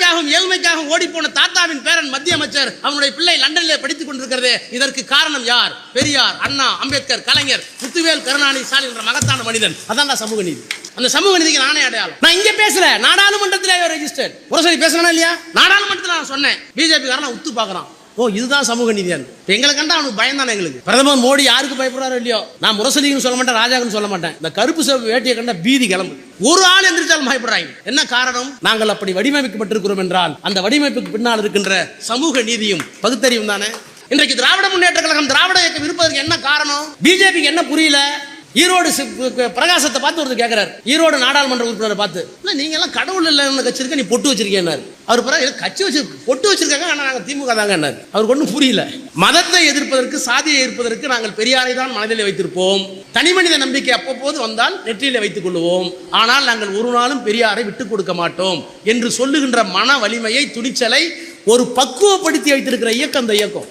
வறுமைக்காகவும் ஏழ்மைக்காகவும் ஓடி போன தாத்தாவின் பேரன் மத்திய அமைச்சர் அவனுடைய பிள்ளை லண்டனிலே படித்துக் கொண்டிருக்கிறது. இதற்கு காரணம் யார்? பெரியார், அண்ணா, அம்பேத்கர், கலைஞர், முத்துவேல், கருணாநிதி, ஸ்டாலின் என்ற மகத்தான மனிதன். அதான் சமூக நீதி. அந்த சமூக நீதிக்கு நானே அடையாளம். நான் இங்க பேசல, நாடாளுமன்றத்திலே ரெஜிஸ்டர் முரசொலி பேசுறேனா இல்லையா? நாடாளுமன்றத்தில் நான் சொன்னேன். பிஜேபி காரன் உத்து பார்க்கறான். ஓ, இதுதான் சமூக நீதியான். எங்களை கண்டா அவனுக்கு பயம் தானே. எங்களுக்கு பிரதமர் மோடி யாருக்கு பயப்படுறாரோ இல்லையோ, நான் முரசொலின்னு சொல்ல மாட்டேன், ராஜாக்குன்னு சொல்ல மாட்டேன். இந்த கருப்பு சிவப்பு வேட்டியை கண்டா பீதி கிளம்பு. ஒரு ஆள் எந்திரிச்சாலும் பயப்படுறாங்க. என்ன காரணம்? நாங்கள் அப்படி வடிவமைக்கப்பட்டிருக்கிறோம் என்றால் அந்த வடிவமைப்புக்கு பின்னால் இருக்கின்ற சமூக நீதியும் பகுத்தறிவும் தானே. இன்றைக்கு திராவிட முன்னேற்ற கழகம் திராவிட இயக்கம் இருப்பதற்கு என்ன காரணம்? பிஜேபிக்கு என்ன புரியல? ஈரோடு பிரகாசத்தை பார்த்து ஒருத்தர் கேட்கிறார், ஈரோடு நாடாளுமன்ற உறுப்பினரை பார்த்து, நீங்க எல்லாம் கடவுள் இல்ல கட்சி இருக்க, நீ பொட்டு வச்சிருக்கேன். அவர் பிறகு கட்சி வச்சு பொட்டு வச்சிருக்காங்க, ஆனா நாங்க திமுக தாங்க. அவருக்கு ஒன்றும் புரியல. மதத்தை எதிர்ப்பதற்கு, சாதியை எதிர்ப்பதற்கு நாங்கள் பெரியாரை தான் மனதிலே வைத்திருப்போம். தனி மனித நம்பிக்கை அப்பப்போது வந்தால் நெற்றியிலே வைத்துக் கொள்வோம். ஆனால் நாங்கள் ஒரு நாளும் பெரியாரை விட்டுக் கொடுக்க மாட்டோம் என்று சொல்லுகின்ற மன வலிமையை, துணிச்சலை ஒரு பக்குவப்படுத்தி வைத்திருக்கிற இயக்கம் இந்த இயக்கம்.